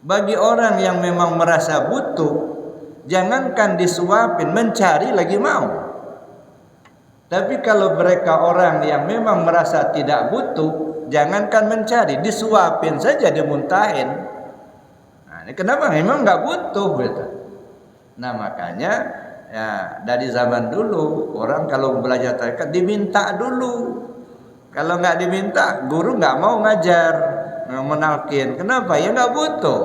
Bagi orang yang memang merasa butuh, jangankan disuapin, mencari lagi mau. Tapi kalau mereka orang yang memang merasa tidak butuh, jangankan mencari, disuapin saja dimuntahin. Nah, ini kenapa? Memang nggak butuh gitu. Nah makanya ya dari zaman dulu orang kalau belajar tarekat diminta dulu. Kalau nggak diminta, guru nggak mau ngajar, menalkin. Kenapa? Ya nggak butuh.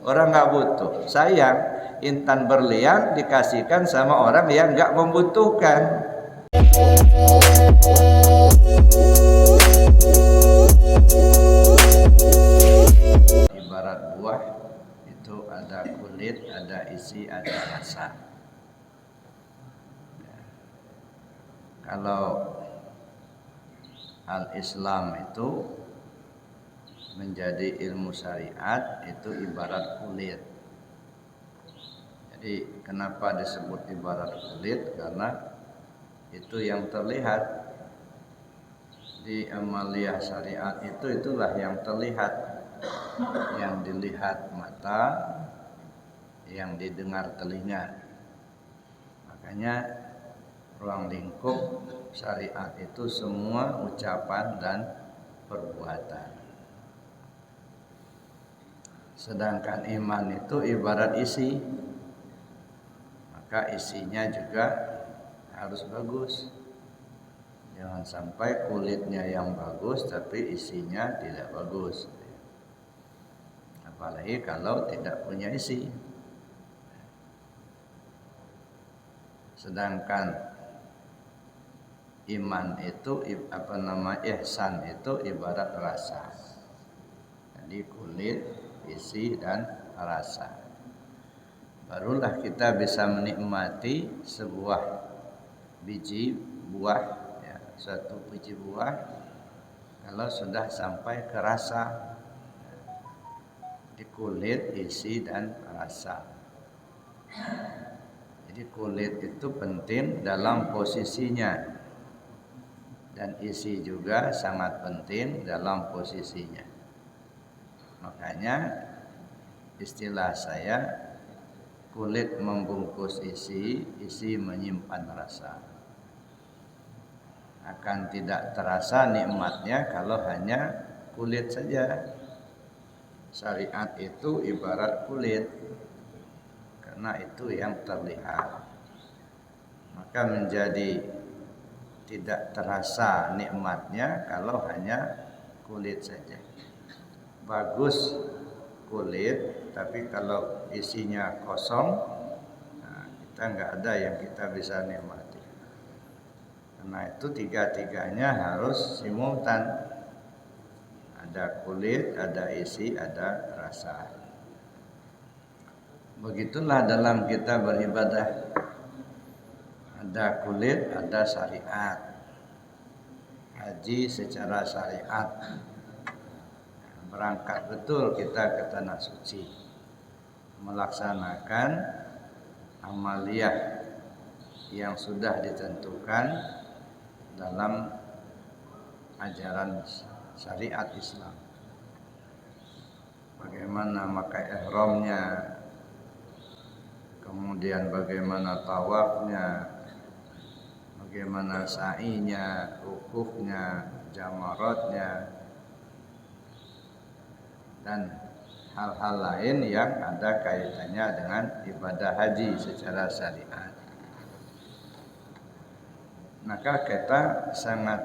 Orang nggak butuh. Sayang, intan berlian dikasihkan sama orang yang nggak membutuhkan. Ibarat buah itu ada kulit, ada isi, ada rasa. Kalau al-Islam itu menjadi ilmu syariat itu ibarat kulit. Jadi kenapa disebut ibarat kulit? Karena itu yang terlihat di amaliyah syariat itulah yang terlihat, yang dilihat mata, yang didengar telinga. Makanya ruang lingkup syariat itu semua ucapan dan perbuatan. Sedangkan iman itu ibarat isi, maka isinya juga harus bagus. Jangan sampai kulitnya yang bagus tapi isinya tidak bagus. Apalagi kalau tidak punya isi. Sedangkan iman itu ihsan itu ibarat rasa. Jadi kulit, isi dan rasa. Barulah kita bisa menikmati sebuah biji buah, ya, suatu biji buah kalau sudah sampai ke rasa, di kulit, isi dan rasa. Jadi kulit itu penting dalam posisinya. Dan isi juga sangat penting dalam posisinya. Makanya istilah saya, kulit membungkus isi, isi menyimpan rasa. Akan tidak terasa nikmatnya kalau hanya kulit saja. Syariat itu ibarat kulit, karena itu yang terlihat. Maka menjadi tidak terasa nikmatnya kalau hanya kulit saja. Bagus kulit, tapi kalau isinya kosong, nah, kita nggak ada yang kita bisa nikmati. Karena itu tiga-tiganya harus simultan. Ada kulit, ada isi, ada rasa. Begitulah dalam kita beribadah. Ada kulit, ada syariat. Haji secara syariat. Berangkat betul kita ke tanah suci. Melaksanakan amaliyah yang sudah ditentukan dalam ajaran syariat Islam. Bagaimana memakai ihramnya, kemudian bagaimana tawafnya, bagaimana sa'inya, wukufnya, jamaratnya, dan hal-hal lain yang ada kaitannya dengan ibadah haji secara syariat. Maka kita sangat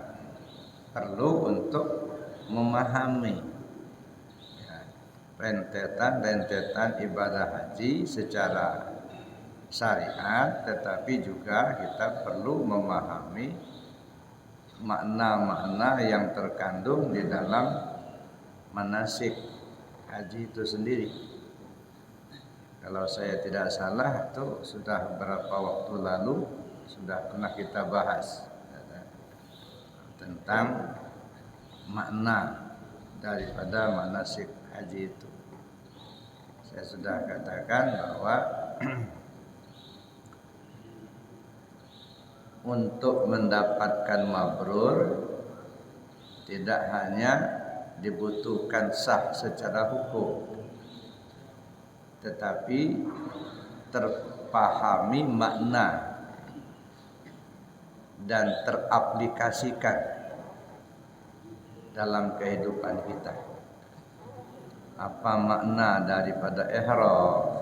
perlu untuk memahami rentetan ibadah haji secara syariat, tetapi juga kita perlu memahami makna-makna yang terkandung di dalam manasik haji itu sendiri. Kalau saya tidak salah itu sudah beberapa waktu lalu sudah pernah kita bahas tentang makna daripada manasik haji itu. Saya sudah katakan bahwa untuk mendapatkan mabrur tidak hanya dibutuhkan sah secara hukum, tetapi terpahami makna dan teraplikasikan dalam kehidupan kita. Apa makna daripada ihram?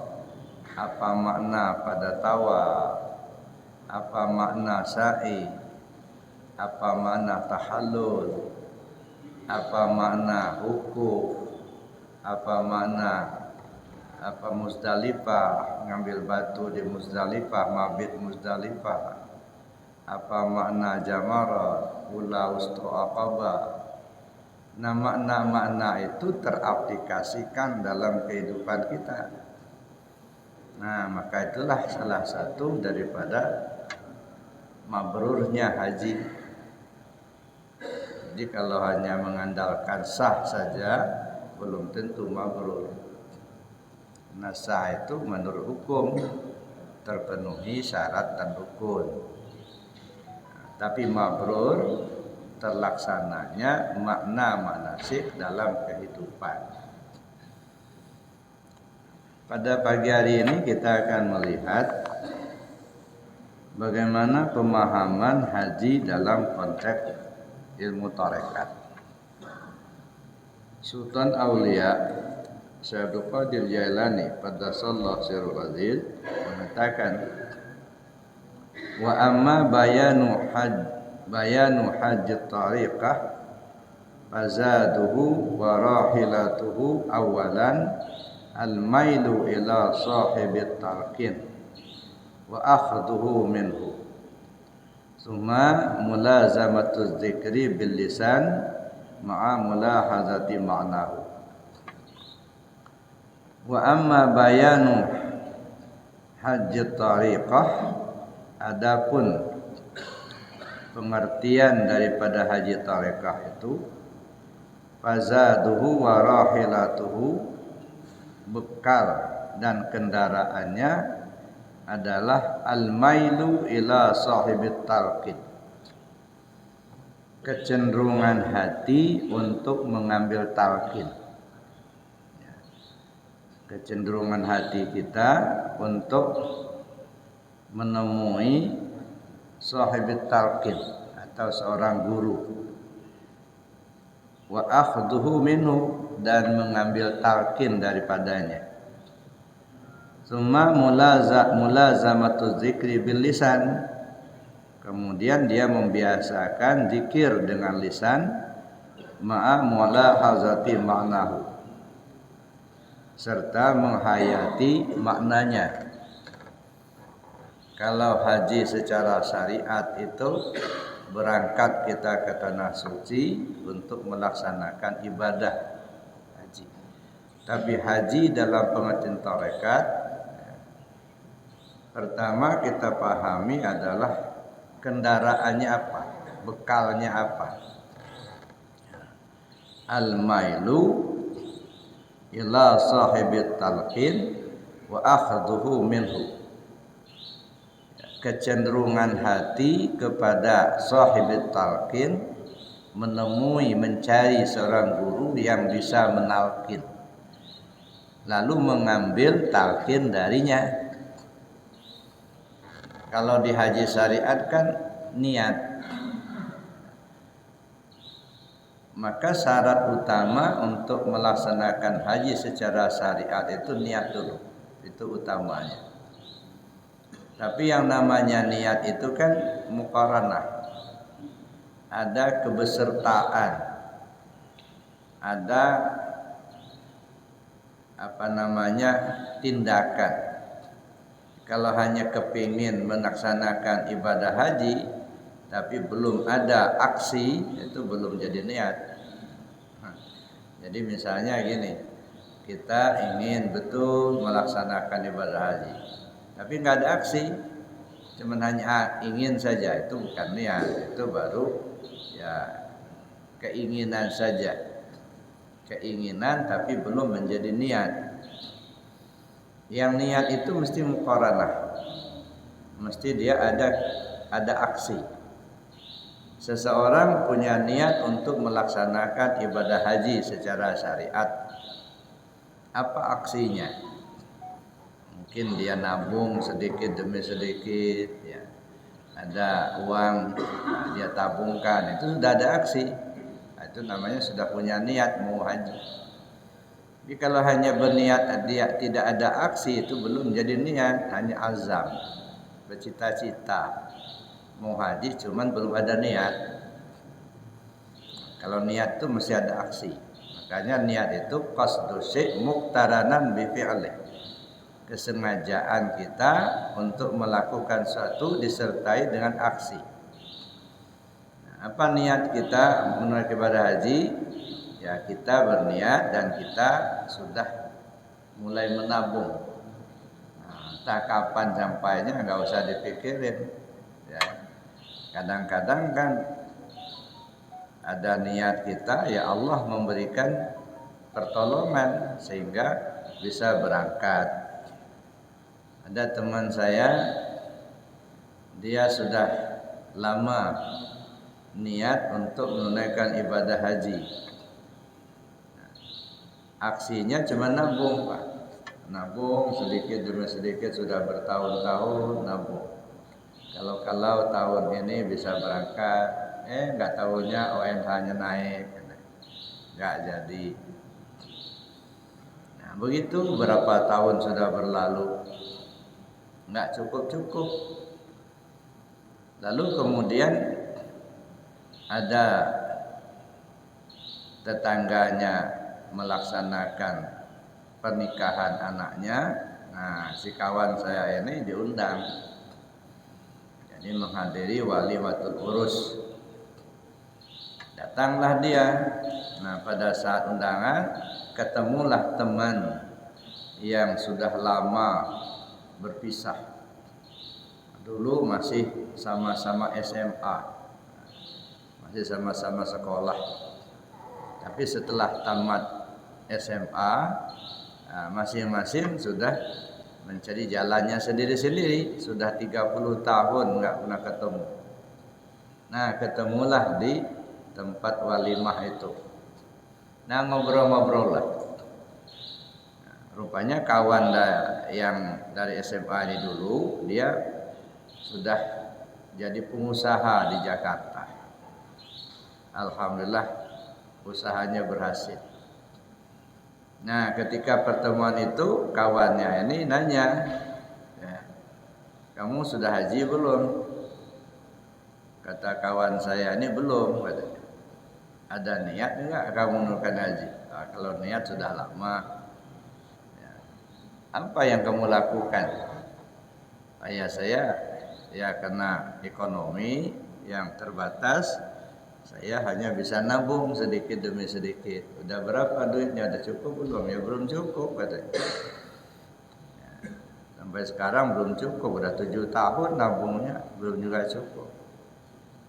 Apa makna pada tawaf? Apa makna sa'i? Apa makna tahallul? Apa makna wukuf? Apa makna Muzdalifah, ngambil batu di Muzdalifah, mabit Muzdalifah? Apa makna jamarat, ula wustu aqabah? Nah, makna-makna itu teraplikasikan dalam kehidupan kita. Nah, maka itulah salah satu daripada mabrurnya haji. Jadi kalau hanya mengandalkan sah saja belum tentu mabrur. Nah, sah itu menurut hukum terpenuhi syarat dan rukun. Nah, tapi mabrur terlaksananya makna manasik dalam kehidupan. Pada pagi hari ini kita akan melihat bagaimana pemahaman haji dalam konteks ilmu tarekat. Sultan Aulia Syekh Abdul Qadir Jailani qaddasallahu sirrul aziz mengatakan, wa amma bayanu hajj tariqah fazaduhu wa rahilatuhu awalan al-mailu ila sahibit tarkin wa akhduhu minhu summa mulazamatu dzikri bil lisan ma'a mulahazati ma'nahu. Wa amma bayanu hajj tariqah, adapun pengertian daripada haji tarekah itu, fazaduhu wa rahilatuhu, bekal dan kendaraannya adalah al-mailu ila sahibit talqin, kecenderungan hati untuk mengambil talqin, kecenderungan hati kita untuk menemui sahibit talqin atau seorang guru, wa akhduhu minhu, dan mengambil talqin daripadanya, summa mulazamatu dzikri bil lisan, kemudian dia membiasakan zikir dengan lisan, ma'a mulahazati ma'nahu, serta menghayati maknanya. Kalau haji secara syariat itu berangkat kita ke tanah suci untuk melaksanakan ibadah haji. Tapi haji dalam pengertian tarekat, pertama kita pahami adalah kendaraannya apa, bekalnya apa. Al-mailu ila sahibit talqin wa akhduhu minhu, kecenderungan hati kepada sahibit talqin, menemui, mencari seorang guru yang bisa menalqin, lalu mengambil talqin darinya. Kalau di haji syariat kan niat, maka syarat utama untuk melaksanakan haji secara syariat itu niat dulu, itu utamanya. Tapi yang namanya niat itu kan muqaranah, ada kebesertaan, ada tindakan. Kalau hanya kepingin melaksanakan ibadah haji tapi belum ada aksi, itu belum jadi niat. Jadi misalnya gini, kita ingin betul melaksanakan ibadah haji tapi nggak ada aksi, cuman hanya ingin saja, itu bukan niat, itu baru ya keinginan saja, keinginan tapi belum menjadi niat. Yang niat itu mesti muqaranah, mesti dia ada aksi. Seseorang punya niat untuk melaksanakan ibadah haji secara syariat, apa aksinya? Mungkin dia nabung sedikit demi sedikit, ya. Ada uang, nah, dia tabungkan, itu sudah ada aksi. Nah, itu namanya sudah punya niat mau haji. Jadi kalau hanya berniat dia tidak ada aksi, itu belum jadi niat, hanya azam, bercita-cita mau haji, cuman belum ada niat. Kalau niat itu mesti ada aksi. Makanya niat itu qasdu syai' muqtaranan bi fi'lih. Kesengajaan kita untuk melakukan suatu disertai dengan aksi. Nah, apa niat kita menunaikan ibadah haji? Ya, kita berniat dan kita sudah mulai menabung. Nah, entah kapan sampainya nggak usah dipikirin. Ya. Kadang-kadang kan ada niat kita, ya Allah memberikan pertolongan sehingga bisa berangkat. Ada teman saya, dia sudah lama niat untuk menunaikan ibadah haji. Aksinya cuma nabung, Pak. Nabung sedikit demi sedikit sudah bertahun-tahun nabung. Kalau tahun ini bisa berangkat, nggak tahunya ONH-nya naik, nggak jadi. Nah, begitu berapa tahun sudah berlalu, nggak cukup. Lalu kemudian ada tetangganya melaksanakan pernikahan anaknya. Nah, si kawan saya ini diundang, jadi menghadiri walimatul urus. Datanglah dia. Nah, pada saat undangan ketemulah teman yang sudah lama berpisah. Dulu masih sama-sama SMA, masih sama-sama sekolah. Tapi setelah tamat SMA, masing-masing sudah mencari jalannya sendiri-sendiri. Sudah 30 tahun nggak pernah ketemu. Nah, ketemulah di tempat walimah itu. Nah, ngobrol-ngobrol lah. Rupanya kawan yang dari SMA ini dulu, dia sudah jadi pengusaha di Jakarta. Alhamdulillah usahanya berhasil. Nah, ketika pertemuan itu kawannya ini nanya, ya, kamu sudah haji belum? Kata kawan saya ini belum. Katanya. Ada niat enggak kamu menunaikan haji? Nah, kalau niat sudah lama. Ya. Apa yang kamu lakukan? Ayah saya ya karena ekonomi yang terbatas, saya hanya bisa nabung sedikit demi sedikit. Udah berapa duitnya? Udah cukup belum? Ya belum cukup katanya. Ya, sampai sekarang belum cukup. Udah 7 tahun nabungnya belum juga cukup.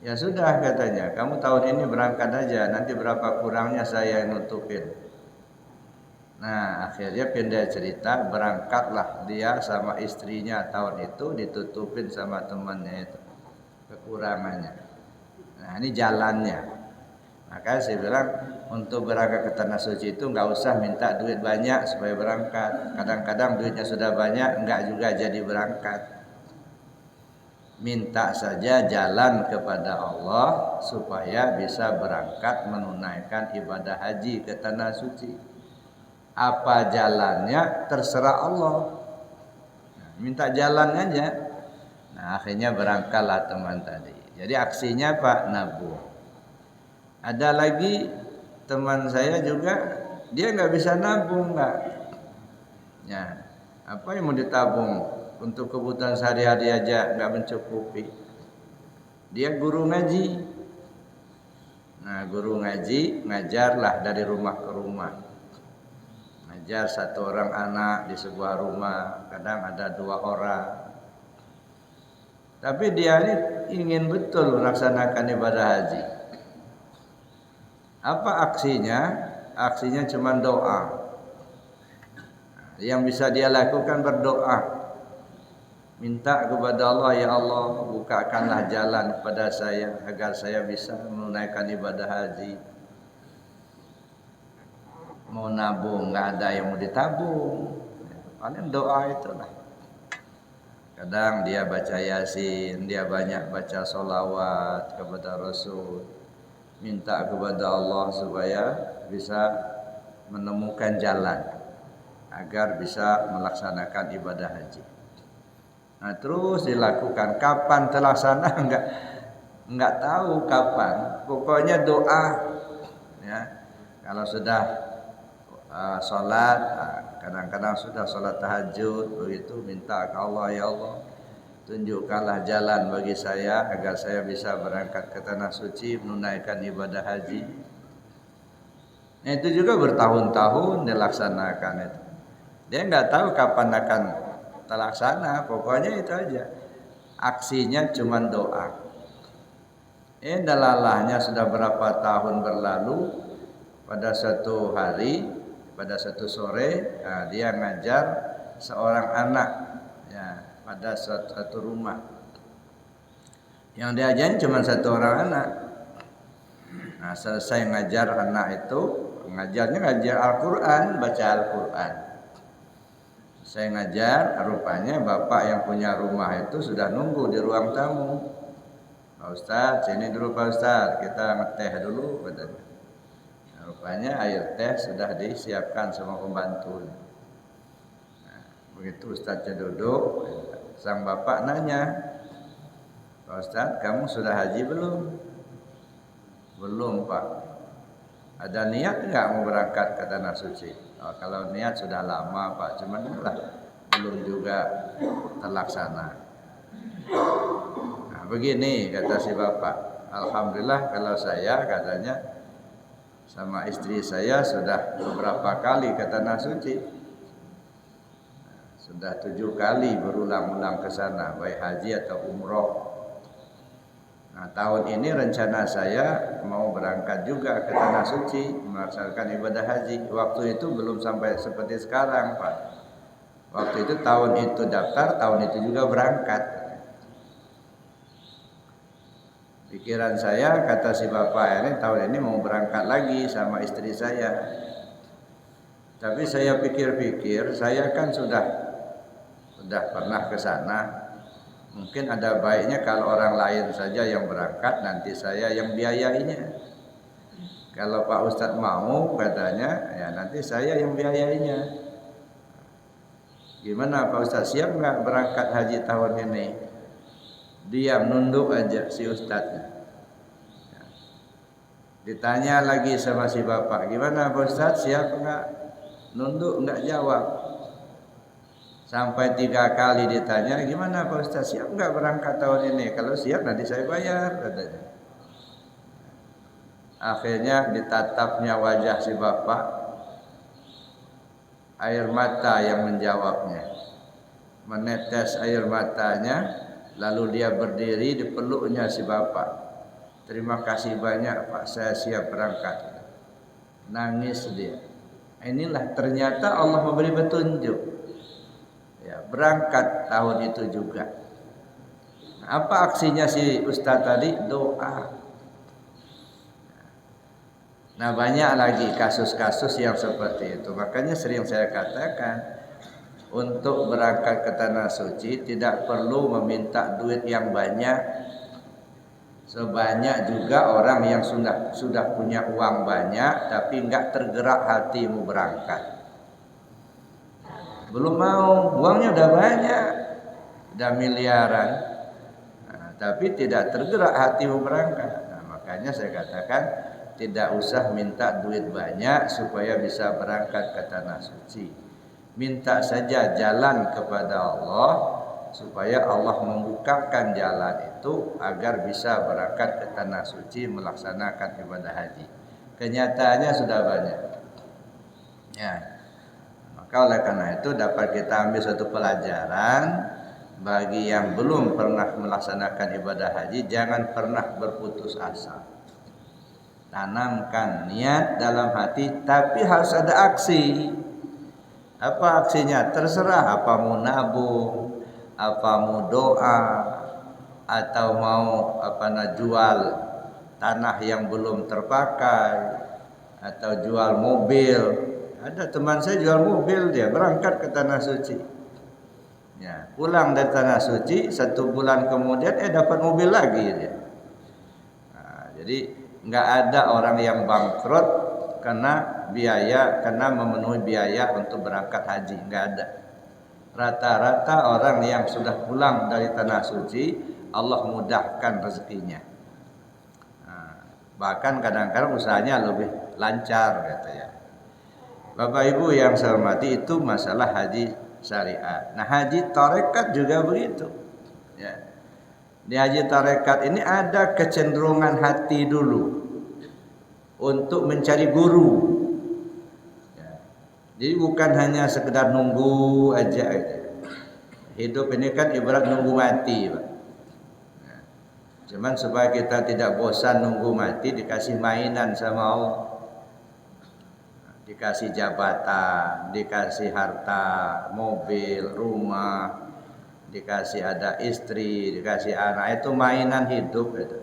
Ya sudah katanya. Kamu tahun ini berangkat aja. Nanti berapa kurangnya saya yang nutupin. Nah, akhirnya pindah cerita, berangkatlah dia sama istrinya tahun itu, ditutupin sama temannya itu kekurangannya. Nah, ini jalannya. Maka saya bilang untuk berangkat ke tanah suci itu nggak usah minta duit banyak supaya berangkat. Kadang-kadang duitnya sudah banyak nggak juga jadi berangkat. Minta saja jalan kepada Allah supaya bisa berangkat menunaikan ibadah haji ke tanah suci. Apa jalannya terserah Allah. Nah, minta jalan aja. Nah, akhirnya berangkatlah teman tadi. Jadi aksinya Pak nabung. Ada lagi teman saya juga, dia nggak bisa nabung nggak. Ya, apa yang mau ditabung untuk kebutuhan sehari-hari aja nggak mencukupi. Dia guru ngaji. Nah, guru ngaji ngajarlah dari rumah ke rumah. Ngajar satu orang anak di sebuah rumah, kadang ada 2 orang. Tapi dia ini ingin betul melaksanakan ibadah haji. Apa aksinya? Aksinya cuma doa. Yang bisa dia lakukan berdoa. Minta kepada Allah, ya Allah, bukakanlah jalan kepada saya agar saya bisa menunaikan ibadah haji. Mau nabung nggak ada yang mau ditabung, paling doa itulah. Kadang dia baca Yasin, dia banyak baca solawat kepada Rasul, minta kepada Allah supaya bisa menemukan jalan agar bisa melaksanakan ibadah haji. Nah, terus dilakukan. Kapan terlaksana enggak tahu kapan. Pokoknya doa ya. Kalau sudah sholat, kadang-kadang sudah sholat tahajud, begitu minta ke Allah, ya Allah, tunjukkanlah jalan bagi saya agar saya bisa berangkat ke tanah suci menunaikan ibadah haji. Nah, itu juga bertahun-tahun dilaksanakan itu. Dia nggak tahu kapan akan terlaksana, pokoknya itu aja. Aksinya cuma doa. Dalalahnya sudah berapa tahun berlalu, pada satu hari, pada satu sore, dia ngajar seorang anak ya, pada satu rumah. Yang diajarin cuma satu orang anak. Nah, selesai ngajar anak itu, ngajarnya ngajar Al-Quran, baca Al-Quran. Saya ngajar, rupanya bapak yang punya rumah itu sudah nunggu di ruang tamu. Pak Ustadz, sini dulu Pak Ustadz, kita ngeteh dulu katanya. Nah, rupanya air teh sudah disiapkan sama pembantu. Nah, begitu Ustadznya duduk, sang bapak nanya, Pak Ustadz, kamu sudah haji belum? Belum Pak. Ada niat enggak mau berangkat ke tanah suci? Kalau niat sudah lama Pak, cuman belum juga terlaksana. Nah, begini kata si bapak, alhamdulillah kalau saya katanya sama istri saya sudah beberapa kali ke tanah suci. Sudah 7 kali berulang-ulang ke sana, baik haji atau umroh. Nah, tahun ini rencana saya mau berangkat juga ke tanah suci melaksanakan ibadah haji. Waktu itu belum sampai seperti sekarang, Pak. Waktu itu tahun itu daftar, tahun itu juga berangkat. Pikiran saya, kata si bapak ini, tahun ini mau berangkat lagi sama istri saya. Tapi saya pikir-pikir, saya kan sudah pernah ke sana. Mungkin ada baiknya kalau orang lain saja yang berangkat, nanti saya yang biayainya. Kalau Pak Ustadz mau katanya, ya nanti saya yang biayainya. Gimana Pak Ustadz, siap nggak berangkat haji tahun ini? Diam, nunduk aja si Ustadznya. Ditanya lagi sama si bapak, gimana Pak Ustadz, siap nggak? Nunduk, nggak jawab. Sampai 3 kali ditanya, gimana Pak Ustaz, siap nggak berangkat tahun ini? Kalau siap nanti saya bayar katanya. Akhirnya ditatapnya wajah si bapak, air mata yang menjawabnya. Menetes air matanya, lalu dia berdiri di peluknya si bapak. Terima kasih banyak Pak, saya siap berangkat. Nangis dia. Inilah ternyata Allah memberi petunjuk. Berangkat tahun itu juga. Apa aksinya si Ustadz tadi? Doa. Nah, banyak lagi kasus-kasus yang seperti itu. Makanya sering saya katakan, untuk berangkat ke tanah suci tidak perlu meminta duit yang banyak. Sebanyak juga orang yang sudah punya uang banyak tapi enggak tergerak hati mau berangkat. Belum mau, uangnya udah banyak, udah miliaran, tapi tidak tergerak hati mau berangkat. Nah, makanya saya katakan tidak usah minta duit banyak supaya bisa berangkat ke tanah suci. Minta saja jalan kepada Allah supaya Allah membukakan jalan itu agar bisa berangkat ke tanah suci melaksanakan ibadah haji. Kenyataannya sudah banyak. Ya. Oleh karena itu dapat kita ambil satu pelajaran bagi yang belum pernah melaksanakan ibadah haji, jangan pernah berputus asa. Tanamkan niat dalam hati, tapi harus ada aksi. Apa aksinya? Terserah, apa mau nabung, apa mau doa, atau mau jual tanah yang belum terpakai, atau jual mobil. Ada teman saya jual mobil, dia berangkat ke tanah suci. Ya, pulang dari tanah suci 1 bulan kemudian dapat mobil lagi dia. Nah, jadi nggak ada orang yang bangkrut karena memenuhi biaya untuk berangkat haji, nggak ada. Rata-rata orang yang sudah pulang dari tanah suci Allah mudahkan rezekinya. Nah, bahkan kadang-kadang usahanya lebih lancar katanya. Bapak Ibu yang saya hormati, itu masalah haji syariat. Nah, haji tarekat juga begitu. Ya. Di haji tarekat ini ada kecenderungan hati dulu untuk mencari guru. Ya. Jadi bukan hanya sekedar nunggu aja. Hidup ini kan ibarat nunggu mati, Pak. Ya. Cuman supaya kita tidak bosan nunggu mati, dikasih mainan sama Allah. Dikasih jabatan, dikasih harta, mobil, rumah, dikasih ada istri, dikasih anak, itu mainan hidup itu.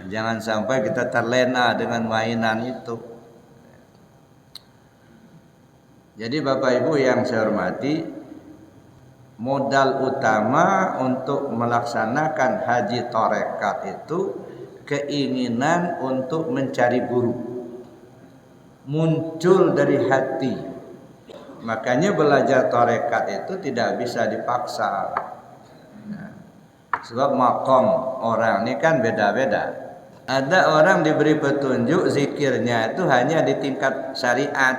Jangan sampai kita terlena dengan mainan itu. Jadi Bapak Ibu yang saya hormati, modal utama untuk melaksanakan haji tarekat itu keinginan untuk mencari guru. Muncul dari hati. Makanya belajar tarekat itu tidak bisa dipaksa. Nah, sebab makom orang ini kan beda-beda. Ada orang diberi petunjuk zikirnya itu hanya di tingkat syariat.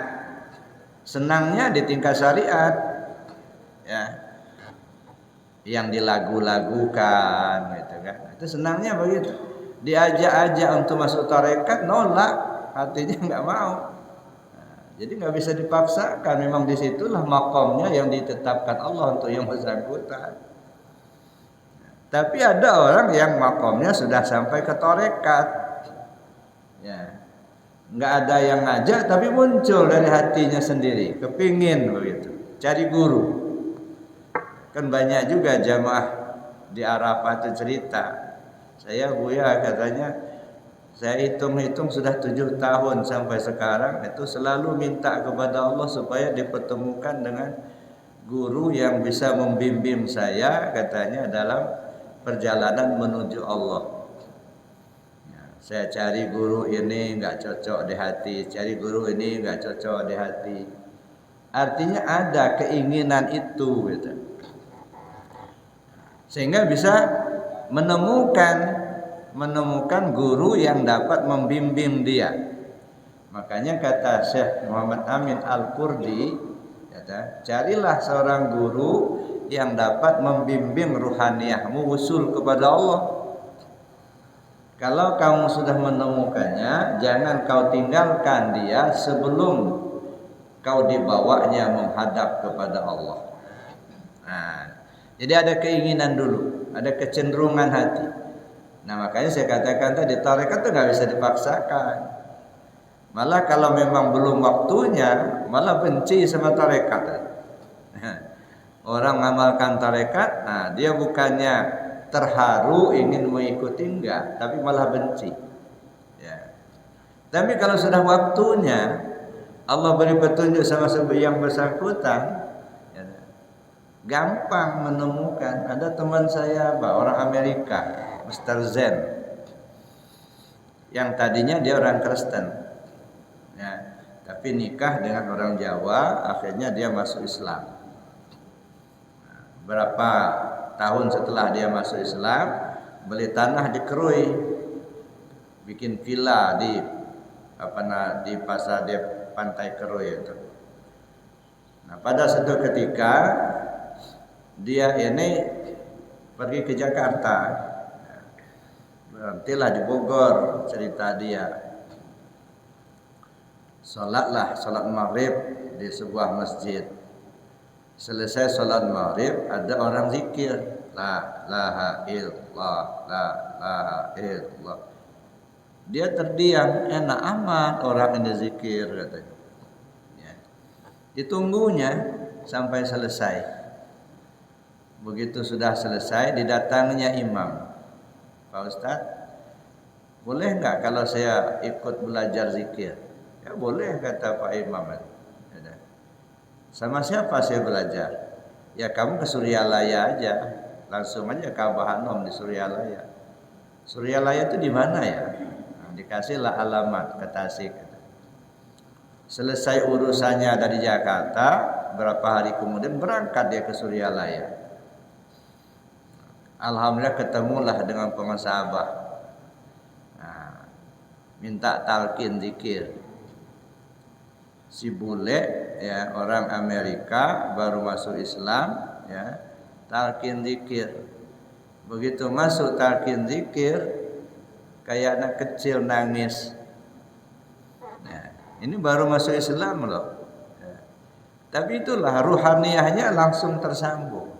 Senangnya di tingkat syariat. Ya. Yang dilagu-lagukan gitu kan. Itu senangnya begitu. Diajak-ajak untuk masuk tarekat nolak, hatinya enggak mau. Jadi nggak bisa dipaksakan, memang disitulah makomnya yang ditetapkan Allah untuk yang bersangkutan. Tapi ada orang yang makomnya sudah sampai ke tarekat, ya, nggak ada yang ngajak, tapi muncul dari hatinya sendiri, kepingin begitu, cari guru. Kan banyak juga jamaah di Arafah itu cerita, saya Buya katanya, saya hitung-hitung sudah 7 tahun sampai sekarang itu selalu minta kepada Allah supaya dipertemukan dengan guru yang bisa membimbing saya katanya dalam perjalanan menuju Allah. Ya, saya cari guru ini nggak cocok di hati, cari guru ini nggak cocok di hati. Artinya ada keinginan itu gitu. Sehingga bisa menemukan guru yang dapat membimbing dia. Makanya kata Syekh Muhammad Amin Al-Qurdi, kata, carilah seorang guru yang dapat membimbing ruhaniyahmu usul kepada Allah. Kalau kamu sudah menemukannya, jangan kau tinggalkan dia sebelum kau dibawanya menghadap kepada Allah. Nah, jadi ada keinginan dulu, ada kecenderungan hati. Nah, makanya saya katakan tadi tarekat itu nggak bisa dipaksakan. Malah kalau memang belum waktunya, malah benci sama tarekat. Orang mengamalkan tarekat, nah dia bukannya terharu ingin mengikuti, enggak, tapi malah benci. Ya. Tapi kalau sudah waktunya, Allah beri petunjuk sama yang bersangkutan, ya, gampang menemukan. Ada teman saya, orang Amerika, Mr. Zen, yang tadinya dia orang Kristen, ya, tapi nikah dengan orang Jawa, akhirnya dia masuk Islam. Berapa tahun setelah dia masuk Islam, beli tanah di Krui, bikin villa di pasar di pantai Krui itu. Nah, pada suatu ketika dia ini pergi ke Jakarta. Berhentilah di Bogor, cerita dia. Salat maghrib di sebuah masjid. Selesai salat maghrib, ada orang zikir, la ilaha illallah, la ilaha illallah. Dia terdiam, enak amat orang ini zikir katanya. Ya. Ditunggunya sampai selesai. Begitu sudah selesai, didatanginya imam. Pak Ustadz, boleh nggak kalau saya ikut belajar zikir? Ya boleh, kata Pak Imam. Sama siapa saya belajar? ya kamu ke Suryalaya aja, langsung aja ke Abah Anom di Suryalaya. Suryalaya itu di mana ya? Nah, dikasihlah alamat ke Tasik. Selesai urusannya dari Jakarta, berapa hari kemudian berangkat dia ke Suryalaya. Alhamdulillah ketemulah dengan pengusaha Abah. Nah, minta talqin zikir. Si bule ya, orang Amerika baru masuk Islam ya, talqin zikir. Begitu masuk talqin zikir kayak anak kecil nangis. Nah, ini baru masuk Islam loh. Ya. Tapi itulah ruhaniyahnya langsung tersambung.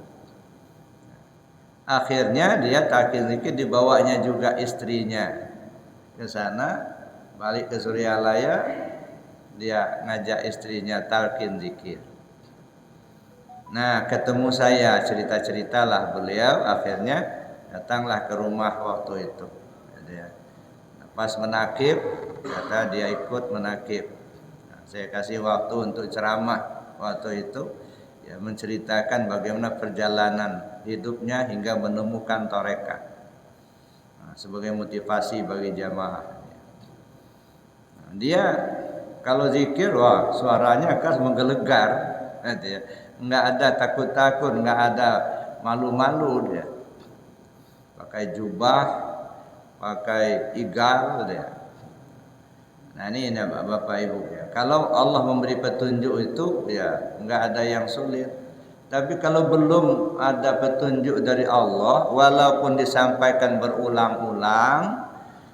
Akhirnya dia talqin zikir, dibawanya juga istrinya ke sana, balik ke Suryalaya. Dia ngajak istrinya talqin zikir. Nah, ketemu saya, cerita-ceritalah beliau, akhirnya datanglah ke rumah waktu itu. Dia pas menakib, kata dia ikut menakib. Nah, saya kasih waktu untuk ceramah waktu itu, ya, menceritakan bagaimana perjalanan hidupnya hingga menemukan tarekat. Nah, sebagai motivasi bagi jamaah. Nah, dia kalau zikir, wah suaranya khas menggelegar, gitu ya. Nggak ada takut-takut, nggak ada malu-malu dia. Pakai jubah, pakai igal dia. Nah ini Bapak Ibu ya. Kalau Allah memberi petunjuk itu ya nggak ada yang sulit. Tapi kalau belum ada petunjuk dari Allah, walaupun disampaikan berulang-ulang,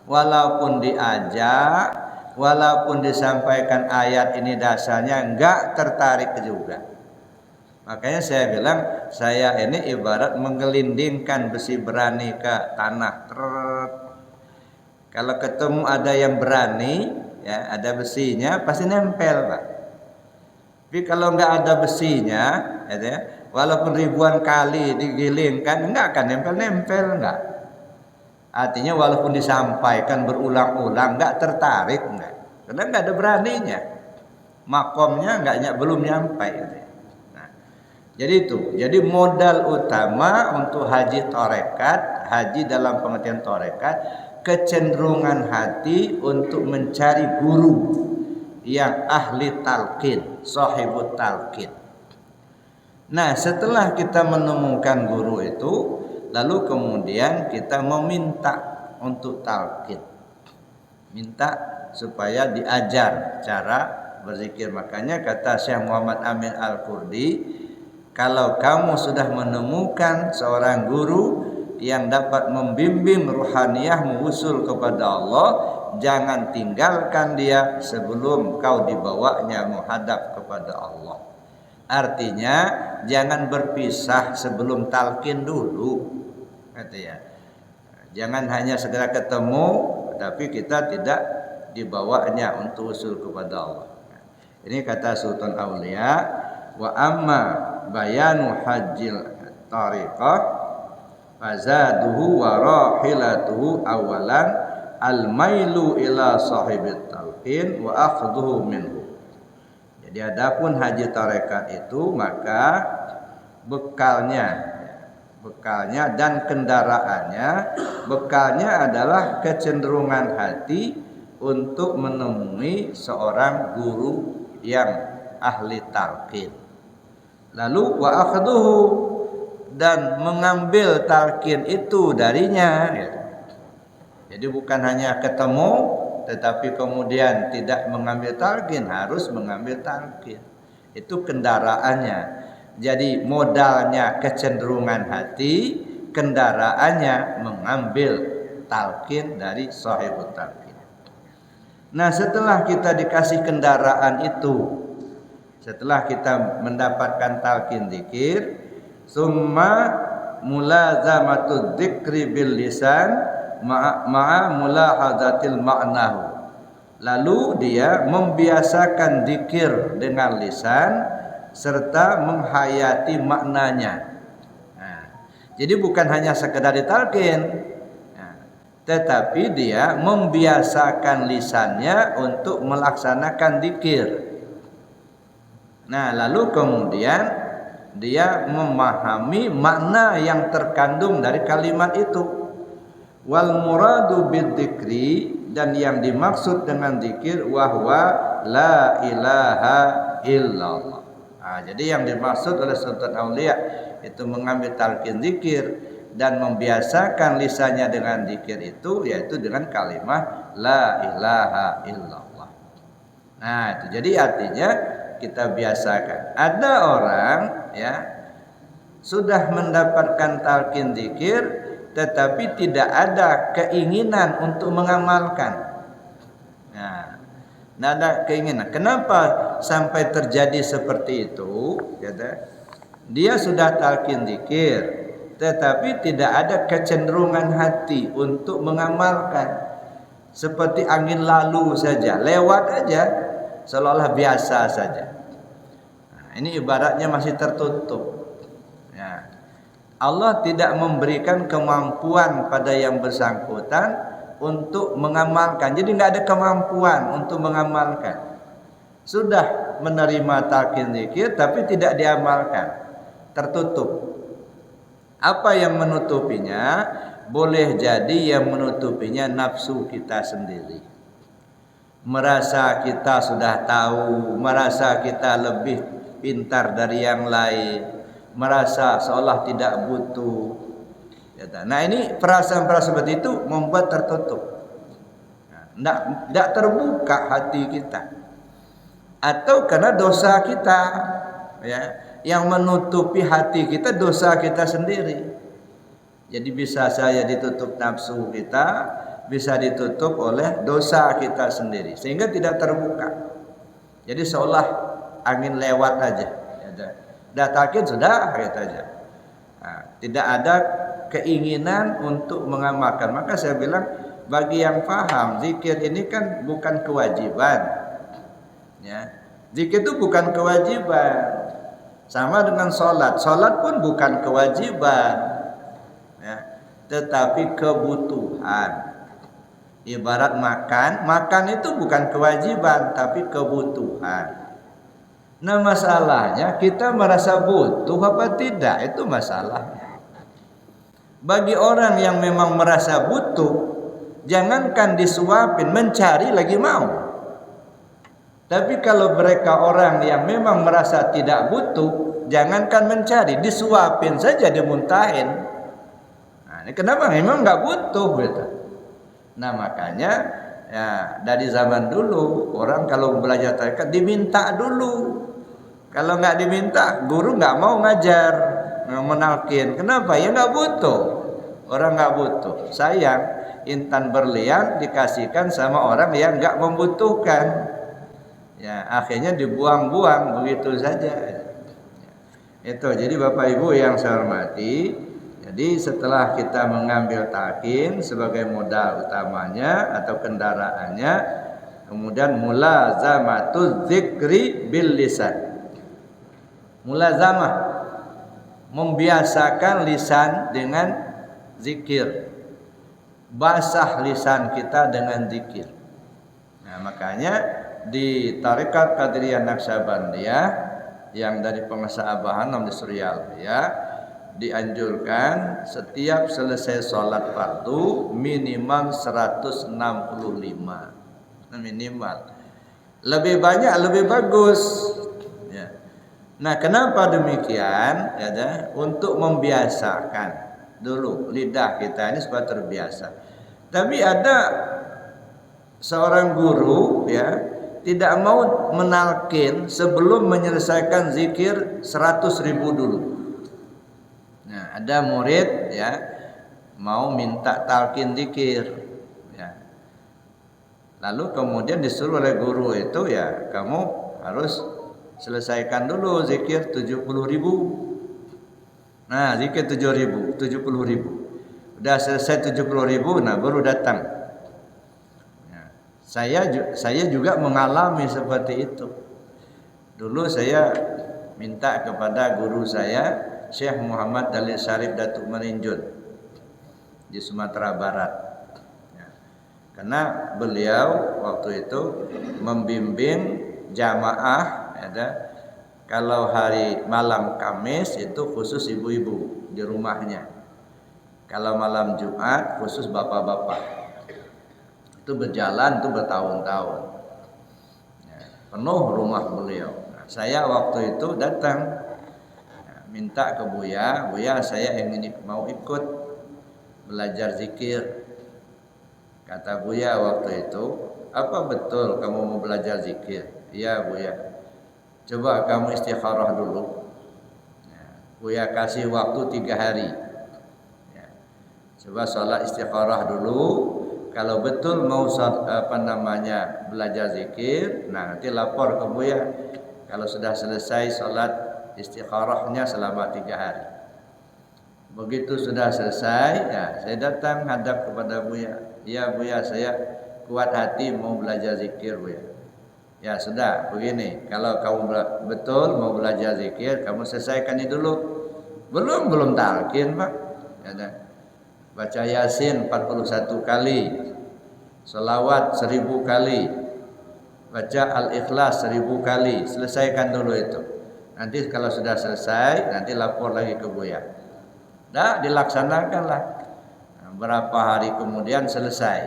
walaupun diajak, walaupun disampaikan ayat ini dasarnya enggak tertarik juga. Makanya saya bilang, saya ini ibarat menggelindingkan besi berani ke tanah. Kalau ketemu ada yang berani, ya ada besinya, pasti nempel, Pak. Tapi kalau enggak ada besinya, ya, walaupun ribuan kali digilingkan, enggak akan nempel-nempel, enggak. Artinya walaupun disampaikan berulang-ulang enggak tertarik, enggak. Karena enggak ada beraninya. Makomnya belum nyampe. Nah, jadi itu. Jadi modal utama untuk haji tarekat, haji dalam pengertian tarekat, kecenderungan hati untuk mencari guru yang ahli talqin, sahibut talqin. Nah, setelah kita menemukan guru itu, lalu kemudian kita meminta untuk talqin, minta supaya diajar cara berzikir. Makanya kata Syekh Muhammad Amin Al-Qurdi, kalau kamu sudah menemukan seorang guru yang dapat membimbing ruhaniyahmu usul kepada Allah, jangan tinggalkan dia sebelum kau dibawanya menghadap kepada Allah. Artinya jangan berpisah sebelum talqin dulu, kata ya. Jangan hanya segera ketemu, tapi kita tidak dibawanya untuk usul kepada Allah. Ini kata Sultan Aulia, wa amma bayanu hajjil tariqah fazaduhu wa rahilatuhu awalan al-mailu ila sahibit talqin wa akhdhuhu minhu. Jadi adapun haji tarekat itu, maka bekalnya dan kendaraannya, bekalnya adalah kecenderungan hati untuk menemui seorang guru yang ahli talqin. Lalu wa akhdhuhu, dan mengambil talqin itu darinya. Jadi bukan hanya ketemu tetapi kemudian tidak mengambil talqin, harus mengambil talqin. Itu kendaraannya. Jadi modalnya kecenderungan hati, kendaraannya mengambil talqin dari sahibut talqin. Nah, setelah kita dikasih kendaraan itu, setelah kita mendapatkan talqin zikir, summa mulazamatud dzikri bil lisan ma'a mulahadatil ma'nahu. Lalu dia membiasakan zikir dengan lisan serta menghayati maknanya. Nah, jadi bukan hanya sekedar ditalqin, tetapi dia membiasakan lisannya untuk melaksanakan zikir. Nah, lalu kemudian dia memahami makna yang terkandung dari kalimat itu. Wal muradu bidzikri, dan yang dimaksud dengan zikir wahwa la ilaha illallah. Jadi yang dimaksud oleh Sultan Aulia itu mengambil talqin zikir dan membiasakan lisannya dengan zikir itu, yaitu dengan kalimat la ilaha illallah. Nah, itu jadi artinya kita biasakan. Ada orang ya sudah mendapatkan talqin zikir tetapi tidak ada keinginan untuk mengamalkan. Nah, tidak ada keinginan. Kenapa sampai terjadi seperti itu? Dia sudah talqin zikir, tetapi tidak ada kecenderungan hati untuk mengamalkan. Seperti angin lalu saja, lewat aja, seolah-olah biasa saja. Nah, ini ibaratnya masih tertutup. Ya. Allah tidak memberikan kemampuan pada yang bersangkutan untuk mengamalkan. Jadi nggak ada kemampuan untuk mengamalkan. Sudah menerima talqin zikir tapi tidak diamalkan. Tertutup. Apa yang menutupinya? Boleh jadi yang menutupinya nafsu kita sendiri. Merasa kita sudah tahu, merasa kita lebih pintar dari yang lain, merasa seolah tidak butuh. Nah, ini perasaan-perasaan seperti itu membuat tertutup. Tidak terbuka hati kita. Atau karena dosa kita, ya, yang menutupi hati kita dosa kita sendiri. Jadi bisa saya ditutup nafsu kita, bisa ditutup oleh dosa kita sendiri, sehingga tidak terbuka. Jadi seolah angin lewat aja. Talqin sudah gitu aja. Nah, tidak ada keinginan untuk mengamalkan. Maka saya bilang bagi yang paham zikir ini kan bukan kewajiban. Ya. Zikir itu bukan kewajiban. Sama dengan sholat. Sholat pun bukan kewajiban. Ya. Tetapi kebutuhan. Ibarat makan. Makan itu bukan kewajiban tapi kebutuhan. Nah, masalahnya kita merasa butuh apa tidak, itu masalahnya. Bagi orang yang memang merasa butuh, jangankan disuapin, mencari lagi mau. Tapi kalau mereka orang yang memang merasa tidak butuh, jangankan mencari, disuapin saja, dimuntahin. Nah, ini kenapa? Memang nggak butuh gitu. Nah, makanya ya dari zaman dulu orang kalau belajar tarekat diminta dulu. Kalau nggak diminta, guru nggak mau ngajar, menalkin. Kenapa? Ya nggak butuh. Orang nggak butuh. Sayang, intan berlian dikasihkan sama orang yang nggak membutuhkan. Ya, akhirnya dibuang-buang begitu saja. Itu. Jadi Bapak Ibu yang saya hormati, jadi setelah kita mengambil talqin sebagai modal utamanya atau kendaraannya, kemudian mulazamatu dzikri bil lisan. Mulazamah, membiasakan lisan dengan zikir, basah lisan kita dengan zikir. Nah, makanya di Tarekat Qadiriyah Naqsabandiyah yang dari pengusaha Abah Hanam di Suryal ya, dianjurkan setiap selesai sholat fardu minimal 165 minimal. Lebih banyak lebih bagus. Nah, kenapa demikian? Ya, untuk membiasakan dulu lidah kita ini supaya terbiasa. Tapi ada seorang guru ya tidak mau menalkin sebelum menyelesaikan zikir 100.000 dulu. Nah, ada murid ya mau minta talqin zikir. Ya. Lalu kemudian disuruh oleh guru itu ya kamu harus selesaikan dulu zikir 70.000. Nah, zikir 70.000. Udah selesai 70.000, nah baru datang. Ya, saya juga mengalami seperti itu. Dulu saya minta kepada guru saya, Syekh Muhammad Dalil Syarif Datuk Maninjun di Sumatera Barat. Ya, karena beliau waktu itu membimbing jamaah ada Kalau hari malam Kamis itu khusus ibu-ibu di rumahnya. Kalau malam Jumat khusus bapak-bapak. Itu berjalan tuh bertahun-tahun. Ya, penuh rumah beliau. Nah, saya waktu itu datang, minta ke Buya, Buya saya ingin mau ikut belajar zikir. Kata Buya waktu itu, apa betul kamu mau belajar zikir? Iya Buya. Coba kamu istikharah dulu. Ya, Buya kasih waktu 3 hari. Ya, coba sholat istikharah dulu. Kalau betul mau belajar zikir, nah nanti lapor ke Buya. Kalau sudah selesai sholat istikharahnya selama 3 hari. Begitu sudah selesai, ya saya datang hadap kepada Buya. Ya Buya, saya kuat hati mau belajar zikir Buya. Ya sudah, begini, kalau kamu betul mau belajar zikir, kamu selesaikan ini dulu. Belum talqin Pak. Ya, baca Yasin 41 kali, selawat 1000 kali, baca Al-Ikhlas 1000 kali. Selesaikan dulu itu. Nanti kalau sudah selesai, nanti lapor lagi ke Buya. Dah dilaksanakanlah. Nah, berapa hari kemudian selesai.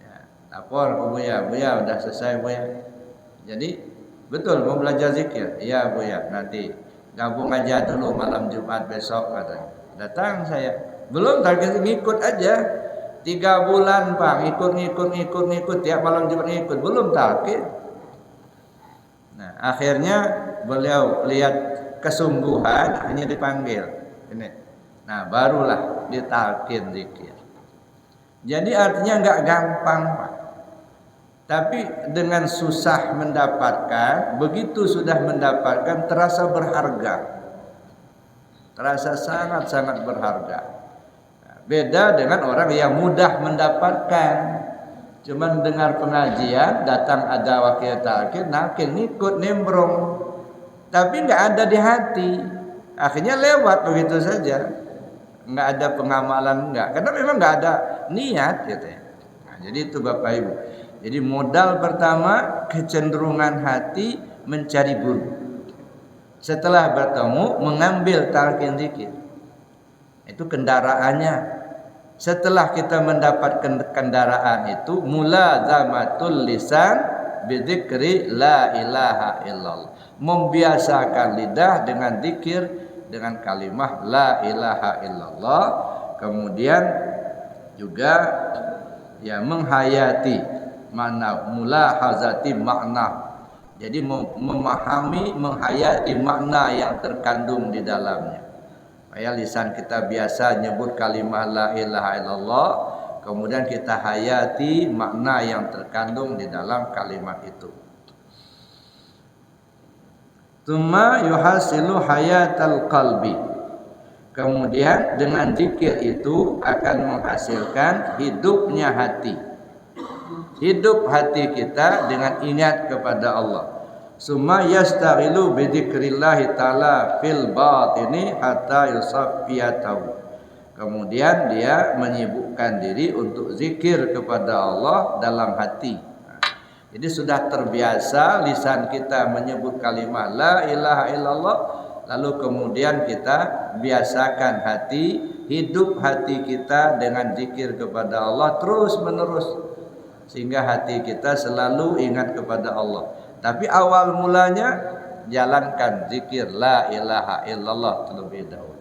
Ya, lapor ke Buya, Buya udah selesai Buya. Jadi betul mau belajar zikir. Iya Buya, nanti gabung aja dulu malam Jumat besok katanya. Datang saya. Belum target ngikut aja. 3 bulan Pak, ngikut tiap malam Jumat ngikut, belum talqin. Nah, akhirnya beliau lihat kesungguhan, hanya dipanggil. Ini. Nah, barulah ditalqin zikir. Jadi artinya enggak gampang, Pak. Tapi dengan susah mendapatkan, begitu sudah mendapatkan terasa berharga. Terasa sangat-sangat berharga. Beda dengan orang yang mudah mendapatkan. Cuman dengar pengajian, datang ada wakil talqin, ngikut nimbrung. Tapi enggak ada di hati. Akhirnya lewat begitu saja. Enggak ada pengamalan, enggak. Karena memang enggak ada niat gitu ya. Nah, jadi itu Bapak Ibu. Jadi modal pertama kecenderungan hati mencari guru. Setelah bertemu mengambil talqin zikir. Itu kendaraannya. Setelah kita mendapatkan kendaraan itu, mulazamatul lisan bidzikri la ilaha illallah. Membiasakan lidah dengan zikir, dengan kalimah la ilaha illallah. Kemudian juga ya menghayati makna, mulahazati makna. Jadi memahami, menghayati makna yang terkandung di dalamnya. Ya, lisan kita biasa nyebut kalimah la ilaha illallah, kemudian kita hayati makna yang terkandung di dalam kalimat itu. Tsumma yuhasilu hayatal qalbi. Kemudian dengan zikir itu akan menghasilkan hidupnya hati. Hidup hati kita dengan ingat kepada Allah. Summa yastaghilu bi dzikrillah taala fil batini hatta yusaffiyatahu. Kemudian dia menyibukkan diri untuk zikir kepada Allah dalam hati. Jadi sudah terbiasa lisan kita menyebut kalimat la ilaha illallah, lalu kemudian kita biasakan hati, hidup hati kita dengan zikir kepada Allah terus menerus, sehingga hati kita selalu ingat kepada Allah. Tapi awal mulanya jalankan zikir la ilaha illallah terlebih dahulu.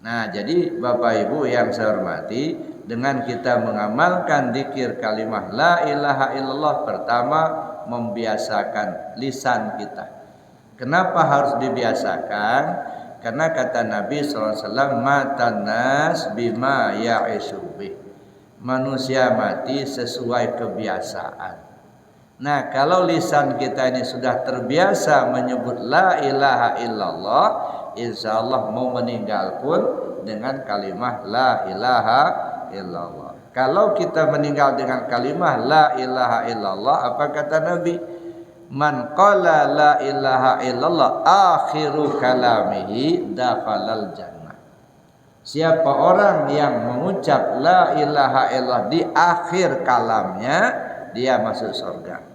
Nah, jadi Bapak Ibu yang saya hormati, dengan kita mengamalkan zikir kalimah la ilaha illallah, pertama membiasakan lisan kita. Kenapa harus dibiasakan? Karena kata Nabi SAW, matan nas bima ya'isubih. Manusia mati sesuai kebiasaan. Nah, kalau lisan kita ini sudah terbiasa menyebut la ilaha illallah, insya Allah mau meninggal pun dengan kalimah la ilaha illallah. Kalau kita meninggal dengan kalimah la ilaha illallah, apa kata Nabi? Man qala la ilaha illallah akhiru kalamihi dakhalal jannah. Siapa orang yang mengucap la ilaha illallah di akhir kalamnya, dia masuk surga.